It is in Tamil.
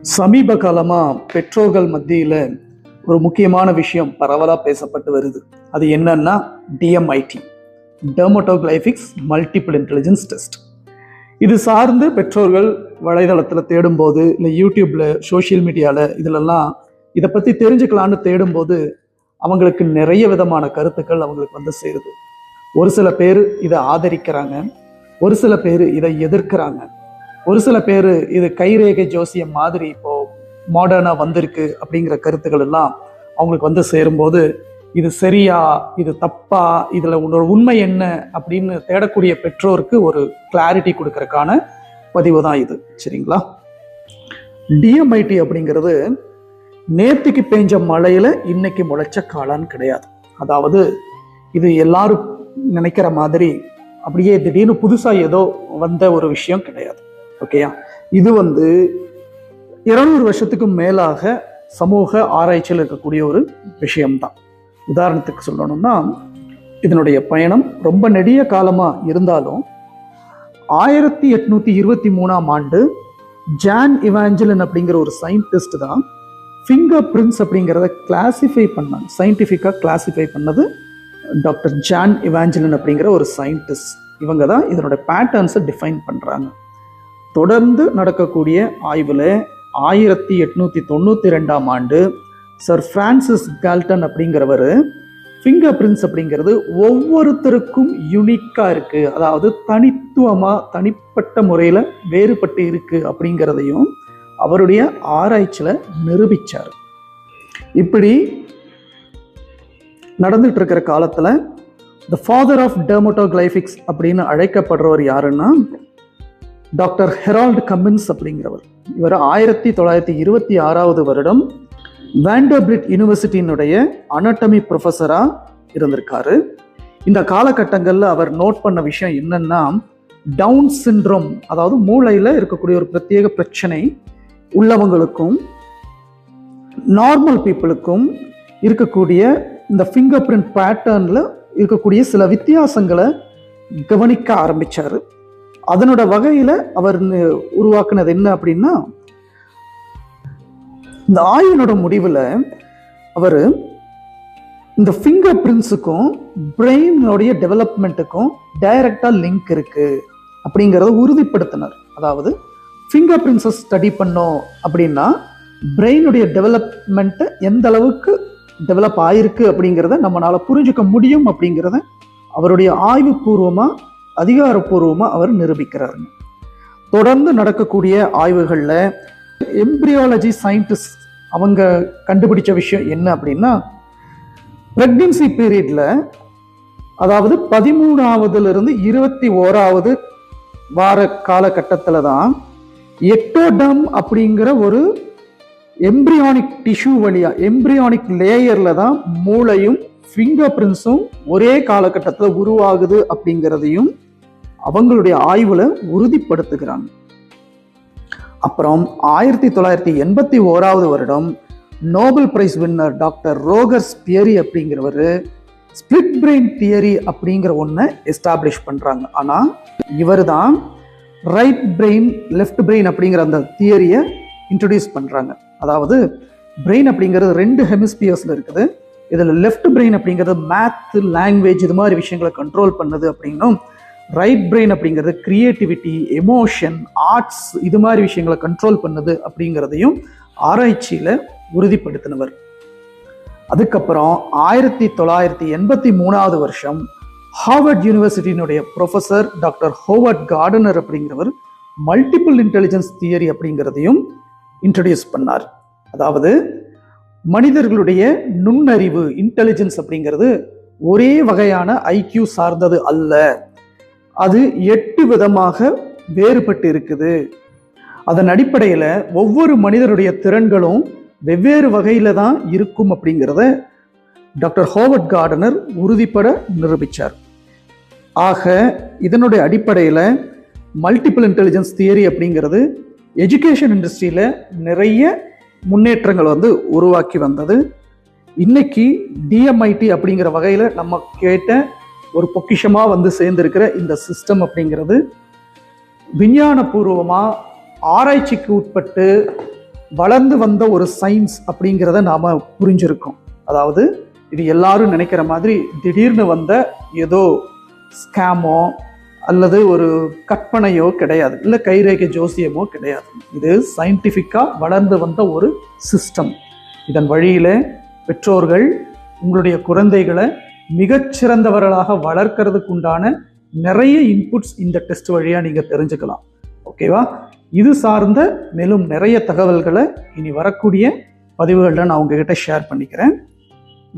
சமீப காலமாக பெற்றோர்கள் மத்தியில் ஒரு முக்கியமான விஷயம் பரவலாக பேசப்பட்டு வருது. அது என்னன்னா டிஎம்ஐடி, டெர்மட்டோகிளைஃபிக்ஸ் மல்டிபிள் இன்டெலிஜென்ஸ் டெஸ்ட். இது சார்ந்து பெற்றோர்கள் வலைதளத்தில் தேடும்போது, இல்லை யூடியூப்ல, சோஷியல் மீடியாவில் இதிலெல்லாம் இதை பற்றி தெரிஞ்சுக்கலான்னு தேடும்போது அவங்களுக்கு நிறைய விதமான கருத்துக்கள் அவங்களுக்கு வந்து சேருது. ஒரு சில பேர் இதை ஆதரிக்கிறாங்க, ஒரு சில பேர் இதை எதிர்க்கிறாங்க, ஒரு சில பேர் இது கைரேகை ஜோசியம் மாதிரி இப்போ மாடர்னா வந்திருக்கு அப்படிங்கிற கருத்துக்கள் எல்லாம் அவங்களுக்கு வந்து சேரும்போது இது சரியா, இது தப்பா, இதுல உன்னோட உண்மை என்ன அப்படின்னு தேடக்கூடிய பெற்றோருக்கு ஒரு கிளாரிட்டி கொடுக்கறதுக்கான பதிவு தான் இது. சரிங்களா? டிஎம்ஐடி அப்படிங்கிறது நேற்றுக்கு பெஞ்ச மழையில இன்னைக்கு முளைச்ச காளான் கிடையாது. அதாவது இது எல்லாரும் நினைக்கிற மாதிரி அப்படியே திடீர்னு புதுசா ஏதோ வந்த ஒரு விஷயம் கிடையாது. ஓகேயா? இது வந்து 200 வருஷத்துக்கு மேலாக சமூக ஆராய்ச்சியில் இருக்கக்கூடிய ஒரு விஷயம்தான். உதாரணத்துக்கு சொல்லணும்னா, இதனுடைய பயணம் ரொம்ப நெடிய காலமா இருந்தாலும் 1823ஆம் ஆண்டு ஜான் இவாஞ்சலின் அப்படிங்கிற ஒரு சயின்டிஸ்ட் தான் ஃபிங்கர் பிரிண்ட்ஸ் அப்படிங்கிறத கிளாசிஃபை பண்ணாங்க. சயின்டிஃபிக்காக கிளாசிஃபை பண்ணது டாக்டர் ஜான் இவாஞ்சலின் அப்படிங்கிற ஒரு சயின்டிஸ்ட். இவங்க தான் இதனோட பேட்டர்ன்ஸை டிஃபைன் பண்ணுறாங்க. தொடர்ந்து நடக்கக்கூடிய ஆய்வில் 1892ஆம் ஆண்டு சர் பிரான்சிஸ் கால்டன் அப்படிங்கிறவர் ஃபிங்கர் பிரிண்ட்ஸ் அப்படிங்கிறது ஒவ்வொருத்தருக்கும் யூனிக்காக இருக்குது, அதாவது தனித்துவமாக தனிப்பட்ட முறையில் வேறுபட்டு இருக்குது அப்படிங்கிறதையும் அவருடைய ஆராய்ச்சியில் நிரூபித்தார். இப்படி நடந்துட்டு இருக்கிற காலத்தில் த ஃபாதர் ஆஃப் டெர்மட்டோகிளைஃபிக்ஸ் அப்படின்னு அழைக்கப்படுறவர் யாருன்னா டாக்டர் ஹெரால்டு கம்மின்ஸ் அப்படிங்கிறவர். இவர் 1926ஆவது வருடம் வேண்டர்பில்ட் யூனிவர்சிட்டியினுடைய அனாட்டமி ப்ரொஃபஸராக இருந்திருக்காரு. இந்த காலகட்டங்களில் அவர் நோட் பண்ண விஷயம் என்னன்னா, டவுன் சிண்ட்ரோம், அதாவது மூளையில் இருக்கக்கூடிய ஒரு பிரத்யேக பிரச்சனை உள்ளவங்களுக்கும் நார்மல் பீப்புளுக்கும் இருக்கக்கூடிய இந்த ஃபிங்கர் பிரிண்ட் பேட்டர்னில் இருக்கக்கூடிய சில வித்தியாசங்களை கவனிக்க ஆரம்பித்தார். அதனோட வகையில் அவர் உருவாக்குனது என்ன அப்படின்னா, இந்த ஆய்வினோட முடிவில் அவர் இந்த ஃபிங்கர் பிரிண்ட்ஸுக்கும் பிரெயினோடைய டெவலப்மெண்ட்டுக்கும் டைரக்டாக லிங்க் இருக்கு அப்படிங்கிறத உறுதிப்படுத்தினார். அதாவது ஃபிங்கர் பிரிண்ட்ஸை ஸ்டடி பண்ணோம் அப்படின்னா பிரெயினுடைய டெவலப்மெண்ட்டு எந்த அளவுக்கு டெவலப் ஆயிருக்கு அப்படிங்கிறத நம்மளால புரிஞ்சுக்க முடியும் அப்படிங்கிறத அவருடைய ஆய்வுபூர்வமாக அதிகாரப்பூர்வமாக அவர் நிரூபிக்கிறார். தொடர்ந்து நடக்கக்கூடிய ஆய்வுகளில் எம்பிரியாலஜி சயின்டிஸ்ட் அவங்க கண்டுபிடிச்ச விஷயம் என்ன அப்படின்னா, பிரெக்னன்சி பீரியட்ல, அதாவது 13ஆவதுலேருந்து 21ஆவது வார காலகட்டத்தில் தான் எக்டோடர்ம் அப்படிங்கிற ஒரு எம்பிரியானிக் டிஷ்யூ வழியா, எம்பிரியானிக் லேயர்ல தான் மூளையும் ஃபிங்கர் பிரிண்ட்ஸும் ஒரே காலகட்டத்தில் உருவாகுது அப்படிங்கிறதையும் அவங்களுடைய ஆய்வுல உறுதிப்படுத்துகிறாங்க. அப்புறம் 1981ஆவது வருடம் Nobel prize winner doctor Roger Sperry அப்படிங்கிறவர் ஸ்பிளிட் பிரெயின் தியரி அப்படிங்கிற ஒன்றை எஸ்டாப்ளிஷ் பண்றாங்க. ஆனா இவர் தான் ரைட் பிரெயின் லெஃப்ட் பிரெயின் அப்படிங்கிற அந்த தியரியை இன்ட்ரடியூஸ் பண்றாங்க. அதாவது பிரெயின் அப்படிங்கிறது 2 ஹெமிஸ்பியர்ஸ்ல இருக்குது. இதில் லெஃப்ட் பிரெயின் அப்படிங்கிறது மேத், லாங்குவேஜ், இது மாதிரி விஷயங்களை கண்ட்ரோல் பண்ணுது அப்படின்னும், ரைட் பிரெயின் அப்படிங்கிறது கிரியேட்டிவிட்டி, எமோஷன், ஆர்ட்ஸ், இது மாதிரி விஷயங்களை கண்ட்ரோல் பண்ணுது அப்படிங்கிறதையும் ஆராய்ச்சியில் உறுதிப்படுத்தினவர். அதுக்கப்புறம் 1983ஆவது வருஷம் ஹார்வர்ட் யூனிவர்சிட்டியினுடைய ப்ரொஃபஸர் டாக்டர் ஹோவர்ட் கார்டனர் அப்படிங்கிறவர் மல்டிபிள் இன்டெலிஜென்ஸ் தியரி அப்படிங்கிறதையும் இன்ட்ரடியூஸ் பண்ணார். அதாவது மனிதர்களுடைய நுண்ணறிவு, இன்டெலிஜென்ஸ் அப்படிங்கிறது ஒரே வகையான ஐக்கியூ சார்ந்தது அல்ல, அது 8 விதமாக வேறுபட்டு இருக்குது. அதன் அடிப்படையில் ஒவ்வொரு மனிதனுடைய திறன்களும் வெவ்வேறு வகையில தான் இருக்கும் அப்படிங்கிறத டாக்டர் ஹோவர்ட் கார்டனர் உறுதிப்பட நிரூபித்தார். ஆக இதனுடைய அடிப்படையில் மல்டிபிள் இன்டெலிஜென்ஸ் தியரி அப்படிங்கிறது எஜுகேஷன் இண்டஸ்ட்ரியில் நிறைய முன்னேற்றங்கள் வந்து உருவாக்கி வந்தது. இன்னைக்கு டிஎம்ஐடி அப்படிங்கிற வகையில் நம்ம கேட்ட ஒரு பொக்கிஷமாக வந்து சேர்ந்திருக்கிற இந்த சிஸ்டம் அப்படிங்கிறது விஞ்ஞானபூர்வமாக ஆராய்ச்சிக்கு உட்பட்டு வளர்ந்து வந்த ஒரு சயின்ஸ் அப்படிங்கிறத நாம புரிஞ்சிருக்கோம். அதாவது இது எல்லாரும் நினைக்கிற மாதிரி திடீர்னு வந்த ஏதோ ஸ்கேமோ அல்லது ஒரு கற்பனையோ கிடையாது, இல்லை கைரேகை ஜோசியமோ கிடையாது. இது சயின்டிஃபிக்காக வளர்ந்து வந்த ஒரு சிஸ்டம். இதன் வழியில் பெற்றோர்கள் உங்களுடைய குழந்தைகளை மிகச்சிறந்தவர்களாக வளர்க்கறதுக்கு உண்டான நிறைய இன்புட்ஸ் இந்த டெஸ்ட் வழியாக நீங்கள் தெரிஞ்சுக்கலாம். ஓகேவா? இது சார்ந்த மேலும் நிறைய தகவல்களை இனி வரக்கூடிய பதிவுகளில் நான் உங்ககிட்ட ஷேர் பண்ணிக்கிறேன்.